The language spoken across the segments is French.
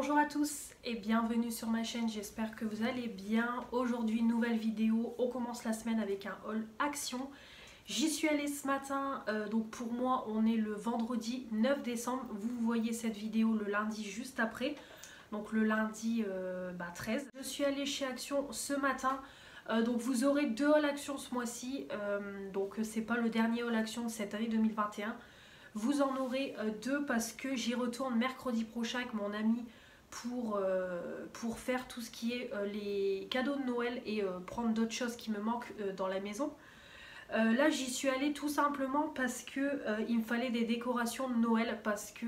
Bonjour à tous et bienvenue sur ma chaîne, j'espère que vous allez bien. Aujourd'hui, nouvelle vidéo, on commence la semaine avec un haul action. J'y suis allée ce matin, donc pour moi on est le vendredi 9 décembre. Vous voyez cette vidéo le lundi juste après, donc le lundi 13. Je suis allée chez Action ce matin, donc vous aurez deux haul action ce mois-ci, donc c'est pas le dernier haul action de cette année 2021. Vous en aurez deux parce que j'y retourne mercredi prochain avec mon ami pour faire tout ce qui est les cadeaux de Noël et prendre d'autres choses qui me manquent dans la maison. Là j'y suis allée tout simplement parce que il me fallait des décorations de Noël parce que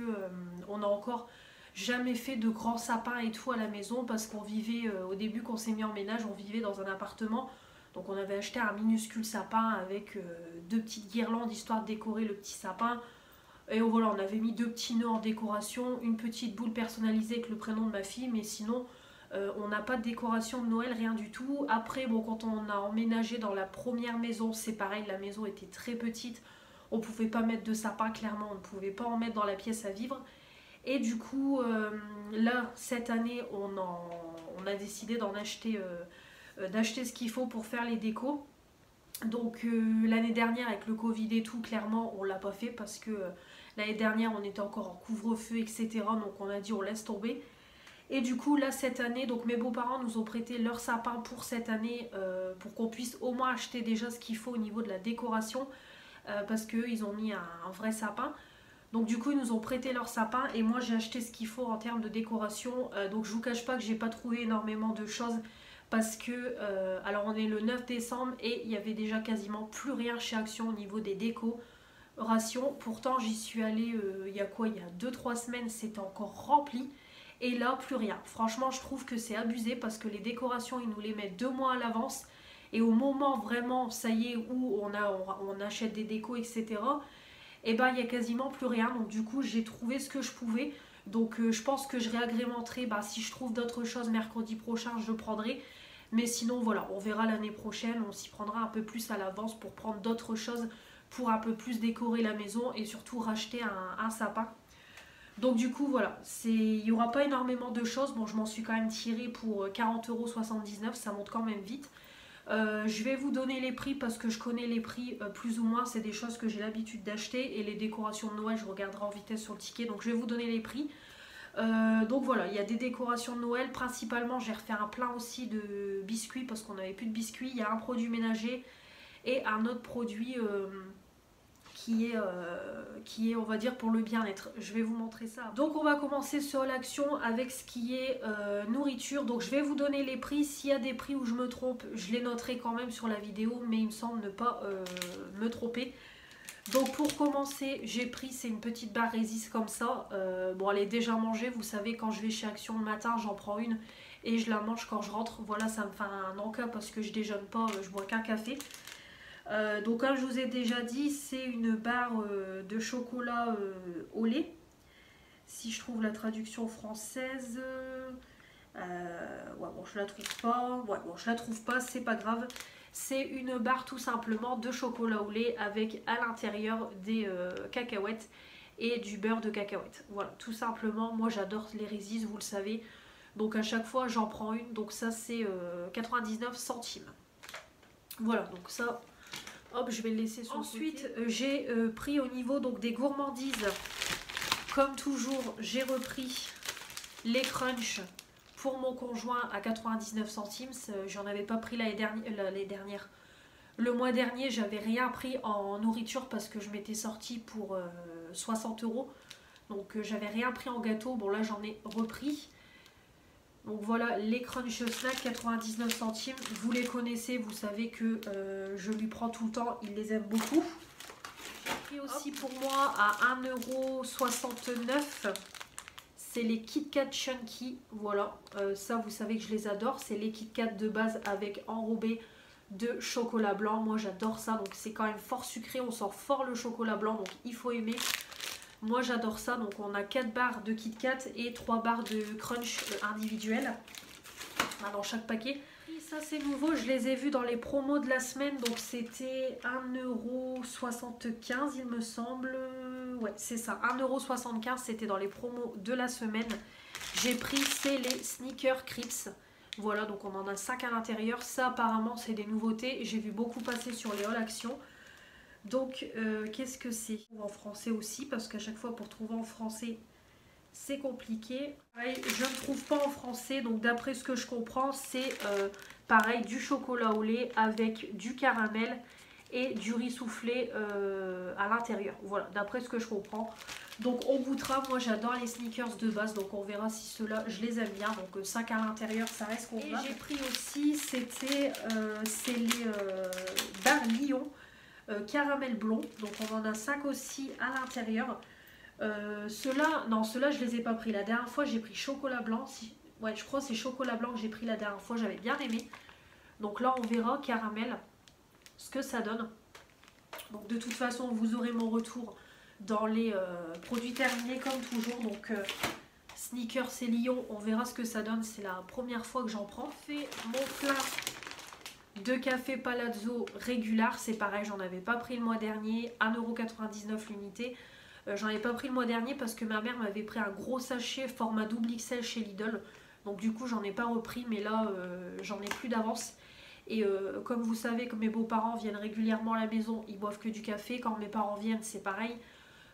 on n'a encore jamais fait de grands sapins et tout à la maison parce qu'on vivait, au début qu'on s'est mis en ménage, on vivait dans un appartement. Donc on avait acheté un minuscule sapin avec deux petites guirlandes histoire de décorer le petit sapin. Et voilà, on avait mis deux petits nœuds en décoration, une petite boule personnalisée avec le prénom de ma fille, mais sinon on n'a pas de décoration de Noël, rien du tout. Après, bon, quand on a emménagé dans la première maison, c'est pareil, la maison était très petite, on ne pouvait pas mettre de sapin, clairement, on ne pouvait pas en mettre dans la pièce à vivre. Et du coup, là, cette année, on a décidé d'acheter ce qu'il faut pour faire les décos. Donc l'année dernière avec le Covid et tout, clairement on l'a pas fait parce que l'année dernière on était encore en couvre-feu, etc. Donc on a dit on laisse tomber. Et du coup là cette année, donc mes beaux-parents nous ont prêté leur sapin pour cette année, pour qu'on puisse au moins acheter déjà ce qu'il faut au niveau de la décoration, parce qu'ils ont mis un vrai sapin. Donc du coup ils nous ont prêté leur sapin et moi j'ai acheté ce qu'il faut en termes de décoration. Donc je vous cache pas que j'ai pas trouvé énormément de choses. Parce que, alors on est le 9 décembre et il y avait déjà quasiment plus rien chez Action au niveau des décorations. Pourtant j'y suis allée il y a quoi, il y a 2-3 semaines, c'était encore rempli. Et là plus rien. Franchement je trouve que c'est abusé parce que les décorations ils nous les mettent 2 mois à l'avance. Et au moment vraiment, ça y est, où on achète des décos, etc. Et ben il y a quasiment plus rien. Donc du coup j'ai trouvé ce que je pouvais. Donc je pense que je réagrémenterai, si je trouve d'autres choses mercredi prochain je prendrai. Mais sinon voilà, on verra l'année prochaine, on s'y prendra un peu plus à l'avance pour prendre d'autres choses, pour un peu plus décorer la maison et surtout racheter un sapin. Donc du coup voilà, il n'y aura pas énormément de choses. Bon, je m'en suis quand même tirée pour 40,79 €, ça monte quand même vite. Je vais vous donner les prix parce que je connais les prix plus ou moins, c'est des choses que j'ai l'habitude d'acheter. Et les décorations de Noël, je regarderai en vitesse sur le ticket, donc je vais vous donner les prix. Donc voilà, il y a des décorations de Noël, principalement j'ai refait un plein aussi de biscuits parce qu'on n'avait plus de biscuits. Il y a un produit ménager et un autre produit qui est on va dire pour le bien-être. Je vais vous montrer ça. Donc on va commencer sur l'action avec ce qui est nourriture. Donc je vais vous donner les prix. S'il y a des prix où je me trompe, je les noterai quand même sur la vidéo, mais il me semble ne pas me tromper. Donc pour commencer, j'ai pris, c'est une petite barre Résiste comme ça. Bon, elle est déjà mangée, vous savez, quand je vais chez Action le matin, j'en prends une et je la mange quand je rentre. Voilà, ça me fait un encas parce que je déjeune pas, je bois qu'un café. Donc comme je vous ai déjà dit, c'est une barre de chocolat au lait. Si je trouve la traduction française... ouais, bon, je la trouve pas. Ouais, bon, je la trouve pas, c'est pas grave. C'est une barre tout simplement de chocolat au lait avec à l'intérieur des cacahuètes et du beurre de cacahuète. Voilà, tout simplement. Moi j'adore les Reese's, vous le savez. Donc à chaque fois j'en prends une. Donc ça c'est 99 centimes. Voilà, donc ça, hop, je vais le laisser sur ensuite, le côté. J'ai pris au niveau donc des gourmandises. Comme toujours, j'ai repris les crunchs pour mon conjoint à 99 centimes. J'en avais pas pris l'année dernière. Le mois dernier, j'avais rien pris en nourriture parce que je m'étais sortie pour 60 €. Donc j'avais rien pris en gâteau. Bon là j'en ai repris. Donc voilà les crunch snack 99 centimes. Vous les connaissez, vous savez que je lui prends tout le temps. Il les aime beaucoup. J'ai pris aussi pour moi à 1,69 €. C'est les Kit Kat Chunky, voilà, ça vous savez que je les adore, c'est les Kit Kat de base avec enrobé de chocolat blanc, moi j'adore ça, donc c'est quand même fort sucré, on sent fort le chocolat blanc, donc il faut aimer. Moi j'adore ça, donc on a 4 barres de Kit Kat et 3 barres de crunch individuelles dans chaque paquet. Et ça c'est nouveau, je les ai vus dans les promos de la semaine, donc c'était 1,75 € il me semble. Ouais, c'est ça, 1,75 €, c'était dans les promos de la semaine. J'ai pris, c'est les Sneaker Crips. Voilà, donc on en a 5 à l'intérieur. Ça, apparemment, c'est des nouveautés. J'ai vu beaucoup passer sur les All Action. Donc, qu'est-ce que c'est? En français aussi, parce qu'à chaque fois, pour trouver en français, c'est compliqué. Pareil, je ne trouve pas en français, donc d'après ce que je comprends, c'est pareil, du chocolat au lait avec du caramel et du riz soufflé à l'intérieur. Voilà, d'après ce que je comprends. Donc on goûtera, moi j'adore les sneakers de base, donc on verra si ceux-là, je les aime bien. Donc 5 à l'intérieur, ça reste convenable. Et j'ai pris aussi, c'est les Bar Lyon caramel blond, donc on en a 5 aussi à l'intérieur. Ceux-là je les ai pas pris. La dernière fois j'ai pris chocolat blanc. Ouais, je crois que c'est chocolat blanc que j'ai pris la dernière fois, j'avais bien aimé. Donc là on verra caramel ce que ça donne. Donc de toute façon vous aurez mon retour dans les produits terminés comme toujours. Donc Sneakers et Lyon, on verra ce que ça donne. C'est la première fois que j'en prends. Fait mon plein de café Palazzo régular, c'est pareil, j'en avais pas pris le mois dernier, 1,99€ l'unité. J'en ai pas pris le mois dernier parce que ma mère m'avait pris un gros sachet format double XL chez Lidl. Donc du coup j'en ai pas repris, mais là j'en ai plus d'avance. Et comme vous savez, comme mes beaux-parents viennent régulièrement à la maison, ils boivent que du café. Quand mes parents viennent, c'est pareil.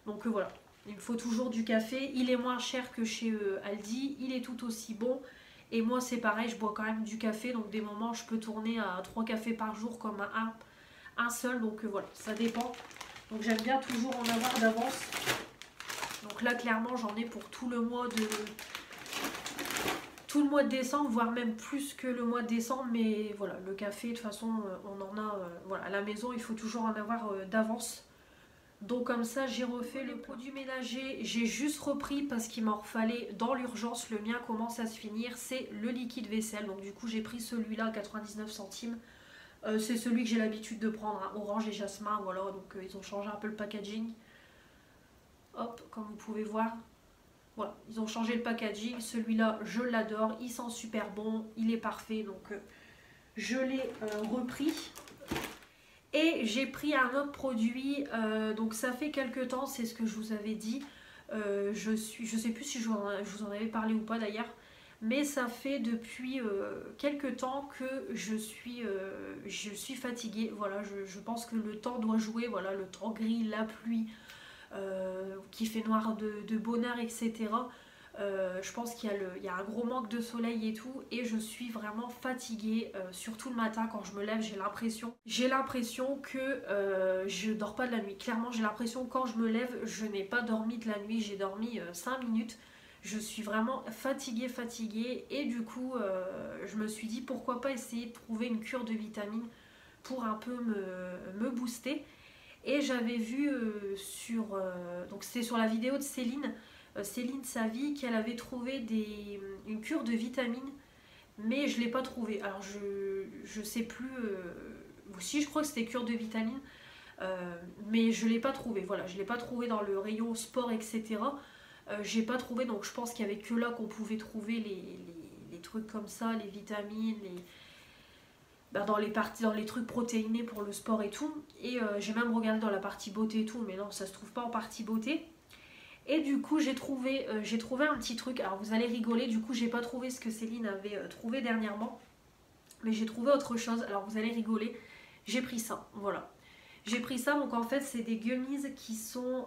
Donc voilà, il me faut toujours du café. Il est moins cher que chez Aldi, il est tout aussi bon. Et moi c'est pareil, je bois quand même du café. Donc des moments je peux tourner à 3 cafés par jour comme un seul. Donc voilà, ça dépend. Donc j'aime bien toujours en avoir d'avance. Donc là clairement j'en ai pour tout le mois de décembre, voire même plus que le mois de décembre. Mais voilà, le café de toute façon on en a voilà, à la maison, il faut toujours en avoir d'avance. Donc comme ça j'ai refait le produit ménager. J'ai juste repris parce qu'il m'en fallait dans l'urgence. Le mien commence à se finir, c'est le liquide vaisselle. Donc du coup j'ai pris celui-là à 99 centimes. C'est celui que j'ai l'habitude de prendre, hein, orange et jasmin, voilà, donc ils ont changé un peu le packaging. Hop, comme vous pouvez voir, voilà, ils ont changé le packaging. Celui-là, je l'adore, il sent super bon, il est parfait, donc je l'ai repris. Et j'ai pris un autre produit, donc ça fait quelques temps, c'est ce que je vous avais dit. Je sais plus si je vous en avais parlé ou pas d'ailleurs. Mais ça fait depuis quelques temps que je suis fatiguée. Voilà, je pense que le temps doit jouer. Voilà, le temps gris, la pluie, qui fait noir de bonheur, etc. Je pense qu'il y a un gros manque de soleil et tout. Et je suis vraiment fatiguée. Surtout le matin quand je me lève, j'ai l'impression que je dors pas de la nuit. Clairement, j'ai l'impression que quand je me lève, je n'ai pas dormi de la nuit. J'ai dormi 5 minutes. Je suis vraiment fatiguée et du coup je me suis dit pourquoi pas essayer de trouver une cure de vitamines pour un peu me booster. Et j'avais vu donc c'était sur la vidéo de Céline Savy, qu'elle avait trouvé une cure de vitamines, mais je ne l'ai pas trouvée. Alors je sais plus, si je crois que c'était cure de vitamines, mais je ne l'ai pas trouvée. Voilà, je ne l'ai pas trouvée dans le rayon sport, etc. J'ai pas trouvé, donc je pense qu'il n'y avait que là qu'on pouvait trouver les trucs comme ça, les vitamines, dans les trucs protéinés pour le sport et tout. Et j'ai même regardé dans la partie beauté et tout, mais non, ça se trouve pas en partie beauté. Et du coup j'ai trouvé un petit truc, alors vous allez rigoler, du coup j'ai pas trouvé ce que Céline avait trouvé dernièrement, mais j'ai trouvé autre chose, alors vous allez rigoler, j'ai pris ça, voilà. J'ai pris ça, donc en fait c'est des gummies qui sont,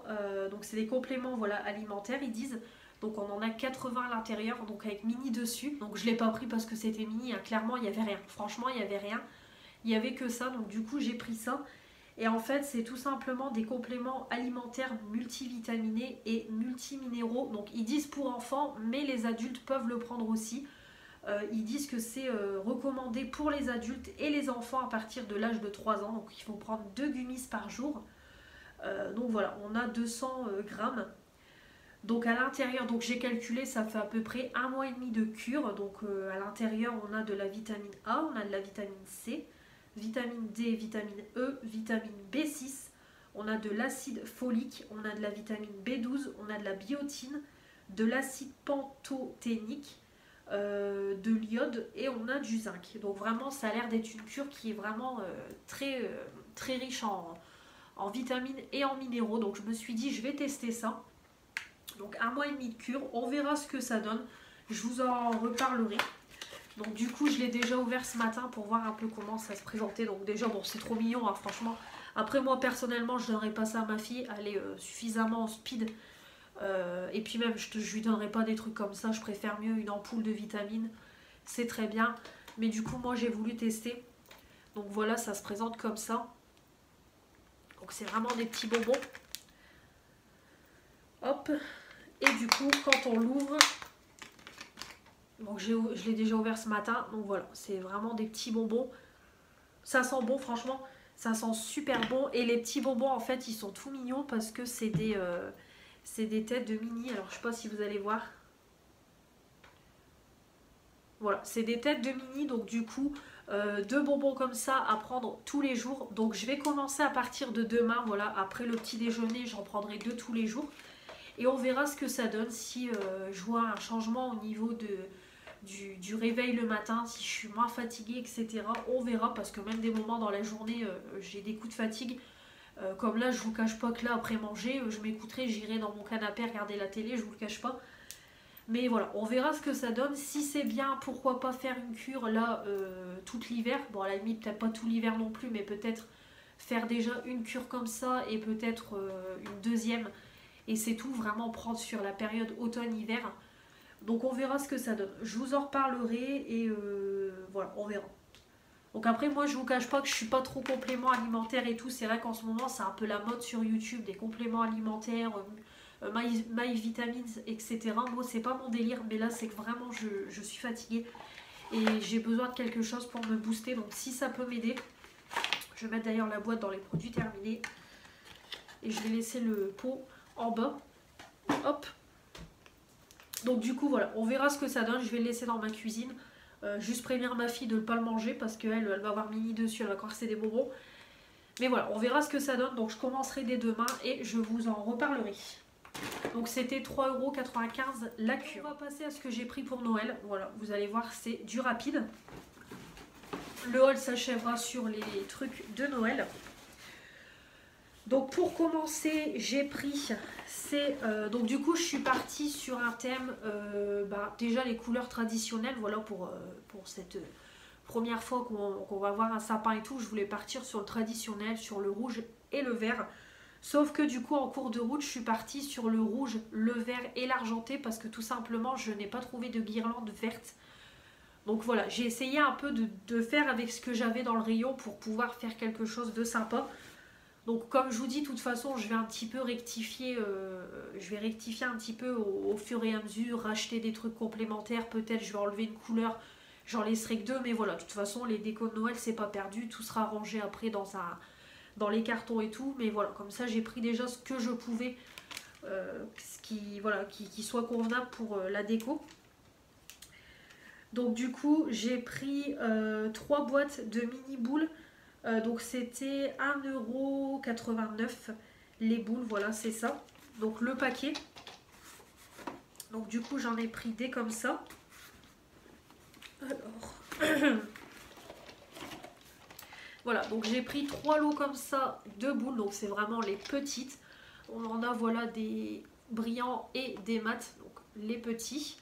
donc c'est des compléments, voilà, alimentaires ils disent. Donc on en a 80 à l'intérieur, donc avec mini dessus. Donc je l'ai pas pris parce que c'était mini, hein. Clairement il n'y avait rien, franchement il n'y avait rien. Il n'y avait que ça, donc du coup j'ai pris ça. Et en fait c'est tout simplement des compléments alimentaires multivitaminés et multiminéraux. Donc ils disent pour enfants, mais les adultes peuvent le prendre aussi. Ils disent que c'est recommandé pour les adultes et les enfants à partir de l'âge de 3 ans. Donc il faut prendre 2 gummies par jour. Donc voilà, on a 200 grammes. Donc à l'intérieur, donc j'ai calculé, ça fait à peu près 1 mois et demi de cure. Donc à l'intérieur, on a de la vitamine A, on a de la vitamine C, vitamine D, vitamine E, vitamine B6. On a de l'acide folique, on a de la vitamine B12, on a de la biotine, de l'acide pantothénique, de l'iode et on a du zinc. Donc vraiment ça a l'air d'être une cure qui est vraiment très riche en vitamines et en minéraux. Donc je me suis dit je vais tester ça. Donc 1 mois et demi de cure, on verra ce que ça donne. je vous en reparlerai. Donc du coup je l'ai déjà ouvert ce matin pour voir un peu comment ça se présentait. Donc déjà bon c'est trop mignon hein, franchement. Après moi personnellement je donnerai pas ça à ma fille, elle est suffisamment speed. Et puis même je lui donnerai pas des trucs comme ça, je préfère mieux une ampoule de vitamines. C'est très bien. Mais du coup moi j'ai voulu tester. Donc voilà, ça se présente comme ça. Donc c'est vraiment des petits bonbons. Hop. Et du coup quand on l'ouvre... Donc je l'ai déjà ouvert ce matin. Donc voilà, c'est vraiment des petits bonbons. Ça sent bon franchement. Ça sent super bon. Et les petits bonbons en fait ils sont tout mignons parce que c'est des têtes de mini. Alors je sais pas si vous allez voir. Voilà, c'est des têtes de mini. Donc du coup, deux bonbons comme ça à prendre tous les jours. Donc je vais commencer à partir de demain. Voilà, après le petit déjeuner, j'en prendrai 2 tous les jours. Et on verra ce que ça donne si je vois un changement au niveau du réveil le matin, si je suis moins fatiguée, etc. On verra parce que même des moments dans la journée, j'ai des coups de fatigue. Comme là, je vous cache pas que là, après manger, je m'écouterai, j'irai dans mon canapé regarder la télé, je vous le cache pas. Mais voilà, on verra ce que ça donne. Si c'est bien, pourquoi pas faire une cure là toute l'hiver. Bon, à la limite, peut-être pas tout l'hiver non plus, mais peut-être faire déjà une cure comme ça et peut-être une deuxième. Et c'est tout, vraiment prendre sur la période automne-hiver. Donc on verra ce que ça donne. Je vous en reparlerai et voilà, on verra. Donc après moi je vous cache pas que je suis pas trop complément alimentaire et tout. C'est vrai qu'en ce moment c'est un peu la mode sur YouTube des compléments alimentaires, My Vitamins, etc. Moi c'est pas mon délire, mais là c'est que vraiment je suis fatiguée. Et j'ai besoin de quelque chose pour me booster. Donc si ça peut m'aider, je vais mettre d'ailleurs la boîte dans les produits terminés. Et je vais laisser le pot en bas. Hop. Donc du coup voilà, on verra ce que ça donne. Je vais le laisser dans ma cuisine. Juste prévenir ma fille de ne pas le manger parce qu'elle va avoir mini dessus, elle va croire que c'est des bonbons. Mais voilà, on verra ce que ça donne. Donc je commencerai dès demain et je vous en reparlerai. Donc c'était 3,95 € la cure. On va passer à ce que j'ai pris pour Noël. Voilà, vous allez voir, c'est du rapide. Le haul s'achèvera sur les trucs de Noël. Donc pour commencer, j'ai pris, donc du coup je suis partie sur un thème, déjà les couleurs traditionnelles, voilà pour cette première fois qu'on va voir un sapin et tout, je voulais partir sur le traditionnel, sur le rouge et le vert. Sauf que du coup en cours de route je suis partie sur le rouge, le vert et l'argenté parce que tout simplement je n'ai pas trouvé de guirlande verte. Donc voilà, j'ai essayé un peu de faire avec ce que j'avais dans le rayon pour pouvoir faire quelque chose de sympa. Donc comme je vous dis, de toute façon, je vais un petit peu rectifier, un petit peu au fur et à mesure, racheter des trucs complémentaires, peut-être je vais enlever une couleur, j'en laisserai que 2, mais voilà, de toute façon, les décos de Noël, c'est pas perdu, tout sera rangé après dans les cartons et tout, mais voilà, comme ça, j'ai pris déjà ce que je pouvais, qui soit convenable pour la déco. Donc du coup, j'ai pris 3 boîtes de mini boules. Donc c'était 1,89 € les boules, voilà c'est ça. Donc le paquet. Donc du coup j'en ai pris des comme ça. Alors. Voilà, donc j'ai pris 3 lots comme ça de boules. Donc c'est vraiment les petites. On en a voilà des brillants et des mats. Donc les petits.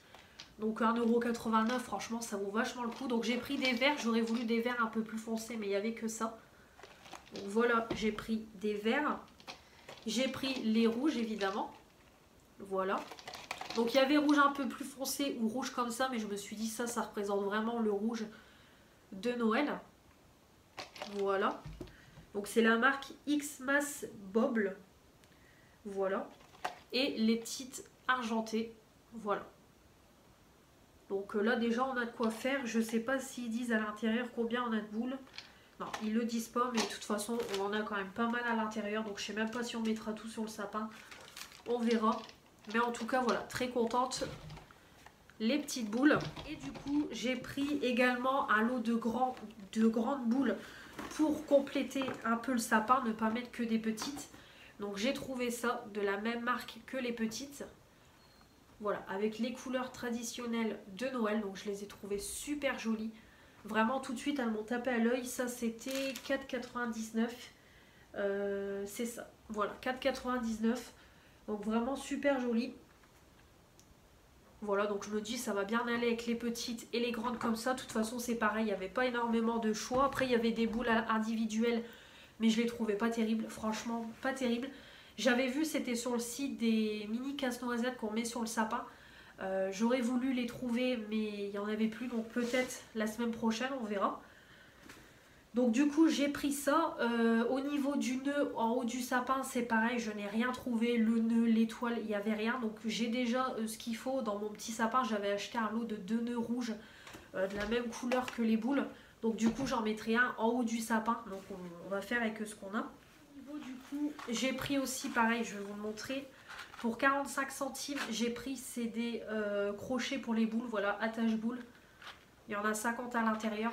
Donc 1,89 €, franchement ça vaut vachement le coup. Donc j'ai pris des verts, j'aurais voulu des verts un peu plus foncés mais il n'y avait que ça. Donc voilà, j'ai pris des verts. J'ai pris les rouges évidemment. Voilà. Donc il y avait rouge un peu plus foncé ou rouge comme ça, mais je me suis dit ça représente vraiment le rouge de Noël. Voilà. Donc c'est la marque X-Mass Bobble. Voilà. Et les petites argentées. Voilà. Donc là déjà on a de quoi faire. Je ne sais pas s'ils disent à l'intérieur combien on a de boules. Non, ils le disent pas, mais de toute façon on en a quand même pas mal à l'intérieur. Donc je sais même pas si on mettra tout sur le sapin. On verra. Mais en tout cas voilà, très contente. Les petites boules. Et du coup j'ai pris également un lot de grandes boules pour compléter un peu le sapin. Ne pas mettre que des petites. Donc j'ai trouvé ça de la même marque que les petites. Voilà, avec les couleurs traditionnelles de Noël. Donc je les ai trouvées super jolies. Vraiment tout de suite elles m'ont tapé à l'œil. Ça c'était 4,99 €. C'est ça. Voilà, 4,99 €. Donc vraiment super joli. Voilà, donc je me dis ça va bien aller avec les petites et les grandes comme ça. De toute façon c'est pareil, il n'y avait pas énormément de choix. Après il y avait des boules individuelles, mais je les trouvais pas terribles, franchement pas terribles. J'avais vu, c'était sur le site des mini casse-noisettes qu'on met sur le sapin. J'aurais voulu les trouver, mais il n'y en avait plus, donc peut-être la semaine prochaine, on verra. Donc du coup j'ai pris ça. Au niveau du nœud en haut du sapin c'est pareil, je n'ai rien trouvé, le nœud, l'étoile, il n'y avait rien. Donc j'ai déjà ce qu'il faut dans mon petit sapin. J'avais acheté un lot de 2 nœuds rouges de la même couleur que les boules. Donc du coup j'en mettrai un en haut du sapin. Donc on va faire avec ce qu'on a. Au niveau du coup j'ai pris aussi pareil, je vais vous le montrer. Pour 45 centimes j'ai pris c'est des crochets pour les boules, voilà, attache boules. Il y en a 50 à l'intérieur.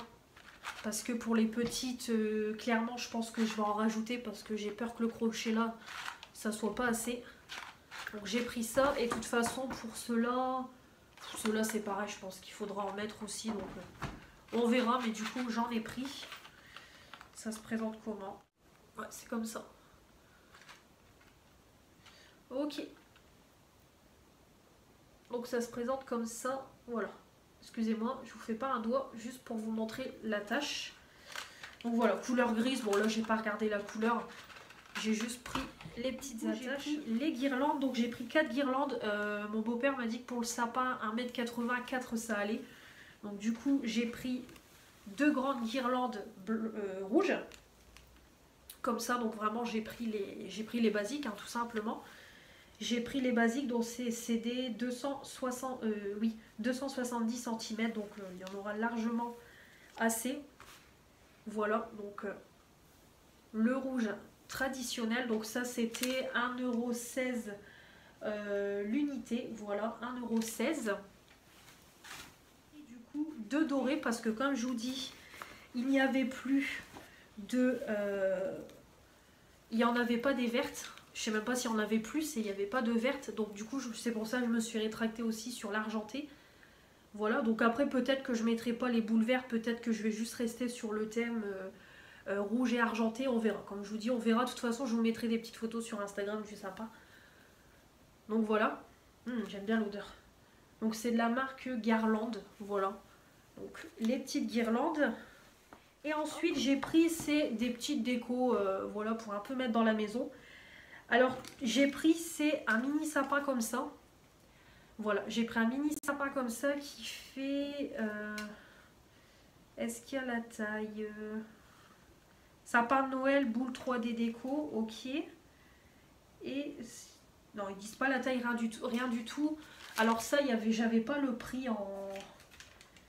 Parce que pour les petites, clairement, je pense que je vais en rajouter parce que j'ai peur que le crochet là, ça soit pas assez. Donc j'ai pris ça et de toute façon pour ceux-là c'est pareil, je pense qu'il faudra en mettre aussi. Donc on verra, mais du coup j'en ai pris. Ça se présente comment? Ouais, c'est comme ça. Ok. Donc ça se présente comme ça, voilà. Excusez-moi, je vous fais pas un doigt, juste pour vous montrer la tâche. Donc voilà, couleur grise, bon là j'ai pas regardé la couleur, j'ai juste pris les petites attaches, les guirlandes, donc j'ai pris 4 guirlandes. Mon beau-père m'a dit que pour le sapin 1,80 m, 4 ça allait. Donc du coup j'ai pris 2 grandes guirlandes rouges, comme ça, donc vraiment j'ai pris les basiques, hein, tout simplement. J'ai pris les basiques, donc c'est des 270 cm, donc il y en aura largement assez. Voilà, donc le rouge traditionnel, donc ça c'était 1,16 € l'unité, voilà, 1,16 €. Et du coup, 2 dorés, parce que comme je vous dis, il n'y avait plus de... il n'y en avait pas des vertes. Je sais même pas s'il y en avait plus et il n'y avait pas de verte. Donc du coup, c'est pour ça que je me suis rétractée aussi sur l'argenté. Voilà, donc après peut-être que je ne mettrai pas les boules vertes. Peut-être que je vais juste rester sur le thème rouge et argenté. On verra. Comme je vous dis, on verra. De toute façon, je vous mettrai des petites photos sur Instagram du sapin. Donc voilà. J'aime bien l'odeur. Donc c'est de la marque Garland. Voilà. Donc les petites guirlandes. Et ensuite, j'ai pris des petites décos. Voilà, pour un peu mettre dans la maison. Alors, j'ai pris, c'est un mini sapin comme ça. Voilà, j'ai pris un mini sapin comme ça qui fait... est-ce qu'il y a la taille sapin de Noël, boule 3D déco, ok. Et... non, ils disent pas la taille, rien du tout. Alors ça, j'avais pas le prix en...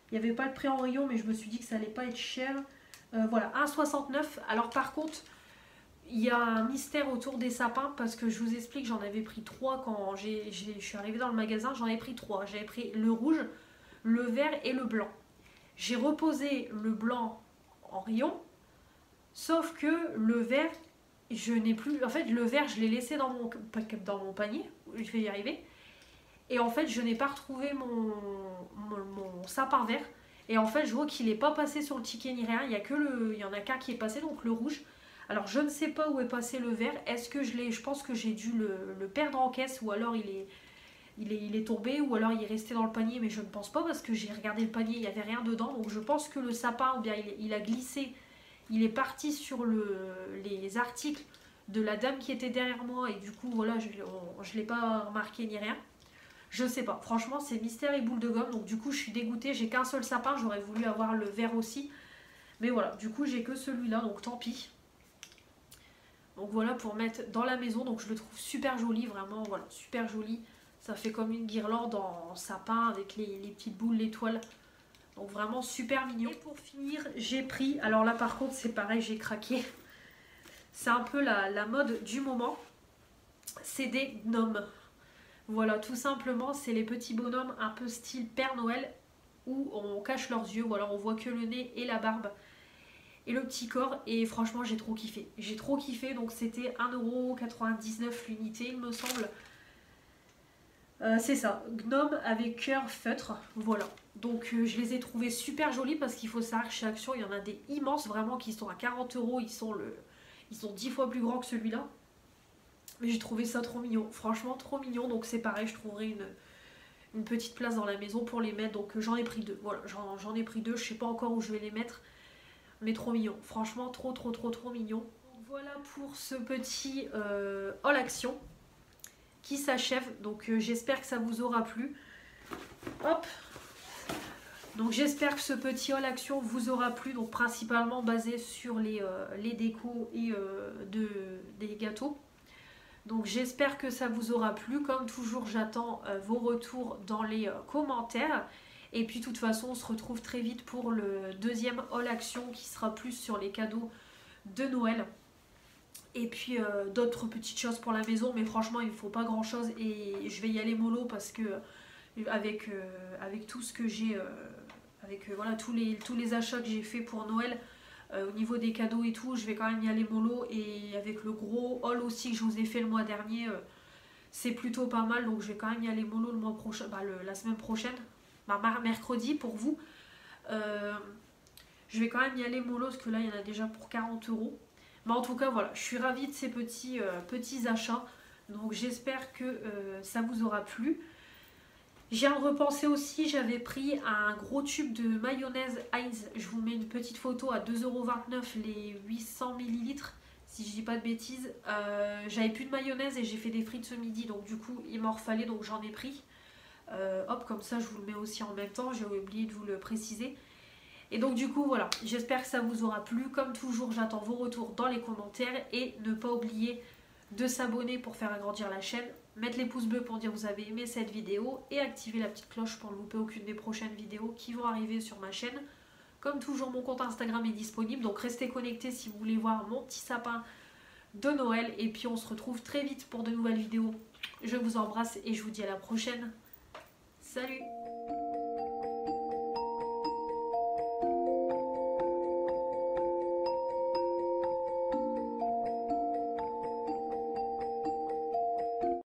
il n'y avait pas le prix en rayon, mais je me suis dit que ça allait pas être cher. Voilà, 1,69 €. Alors par contre... il y a un mystère autour des sapins parce que je vous explique, j'en avais pris 3 quand je suis arrivée dans le magasin, j'en avais pris 3. J'avais pris le rouge, le vert et le blanc. J'ai reposé le blanc en rayon, sauf que le vert, je n'ai plus... en fait, le vert, je l'ai laissé dans mon panier, je vais y arriver. Et en fait, je n'ai pas retrouvé mon sapin vert. Et en fait, je vois qu'il n'est pas passé sur le ticket ni rien, il y en a qu'un qui est passé, donc le rouge. Alors je ne sais pas où est passé le vert. Est-ce que je pense que j'ai dû le perdre en caisse, ou alors il est tombé, ou alors il est resté dans le panier, mais je ne pense pas parce que j'ai regardé le panier, il n'y avait rien dedans. Donc je pense que le sapin, ou bien il a glissé, il est parti sur les articles de la dame qui était derrière moi, et du coup voilà, je ne l'ai pas remarqué ni rien. Je sais pas, franchement c'est mystère et boule de gomme. Donc du coup je suis dégoûtée, j'ai qu'un seul sapin, j'aurais voulu avoir le vert aussi. Mais voilà, du coup j'ai que celui-là, donc tant pis. Donc voilà, pour mettre dans la maison, donc je le trouve super joli, vraiment, voilà, super joli. Ça fait comme une guirlande en sapin avec les petites boules, l'étoile. Donc vraiment super mignon. Et pour finir, j'ai pris, alors là par contre c'est pareil, j'ai craqué. C'est un peu la mode du moment. C'est des gnomes. Voilà, tout simplement, c'est les petits bonhommes un peu style Père Noël, où on cache leurs yeux, voilà, on voit que le nez et la barbe. Et le petit corps, et franchement j'ai trop kiffé. J'ai trop kiffé, donc c'était 1,99 € l'unité il me semble. C'est ça, gnome avec cœur feutre, voilà. Donc je les ai trouvés super jolis parce qu'il faut savoir que chez Action il y en a des immenses vraiment qui sont à 40 €, ils sont 10 fois plus grands que celui-là. Mais j'ai trouvé ça trop mignon, franchement trop mignon, donc c'est pareil, je trouverai une petite place dans la maison pour les mettre. Donc j'en ai pris deux. Voilà, j'en ai pris deux. Je sais pas encore où je vais les mettre. Mais trop mignon. Franchement, trop mignon. Voilà pour ce petit haul action qui s'achève. Donc j'espère que ça vous aura plu. Hop. Donc j'espère que ce petit haul action vous aura plu. Donc principalement basé sur les décos et des gâteaux. Donc j'espère que ça vous aura plu. Comme toujours, j'attends vos retours dans les commentaires. Et puis de toute façon, on se retrouve très vite pour le deuxième haul action qui sera plus sur les cadeaux de Noël. Et puis d'autres petites choses pour la maison. Mais franchement, il ne faut pas grand chose. Et je vais y aller mollo parce que avec tout ce que j'ai... voilà, tous les achats que j'ai fait pour Noël... au niveau des cadeaux et tout, je vais quand même y aller mollo. Et avec le gros haul aussi que je vous ai fait le mois dernier, c'est plutôt pas mal. Donc je vais quand même y aller mollo le mois prochain, la semaine prochaine, mercredi pour vous. Je vais quand même y aller mollo parce que là il y en a déjà pour 40 €. Mais en tout cas voilà, je suis ravie de ces petits achats. Donc j'espère que ça vous aura plu. J'ai repensé aussi, j'avais pris un gros tube de mayonnaise Heinz. Je vous mets une petite photo à 2,29 € les 800 ml, si je dis pas de bêtises. J'avais plus de mayonnaise et j'ai fait des frites ce midi, donc du coup il m'en refallait, donc j'en ai pris. Hop, comme ça je vous le mets aussi en même temps, j'ai oublié de vous le préciser. Et donc du coup voilà, j'espère que ça vous aura plu. Comme toujours, j'attends vos retours dans les commentaires et ne pas oublier de s'abonner pour faire agrandir la chaîne, mettre les pouces bleus pour dire que vous avez aimé cette vidéo et activer la petite cloche pour ne louper aucune des prochaines vidéos qui vont arriver sur ma chaîne. Comme toujours, mon compte Instagram est disponible, donc restez connectés si vous voulez voir mon petit sapin de Noël. Et puis on se retrouve très vite pour de nouvelles vidéos. Je vous embrasse et je vous dis à la prochaine. Salut!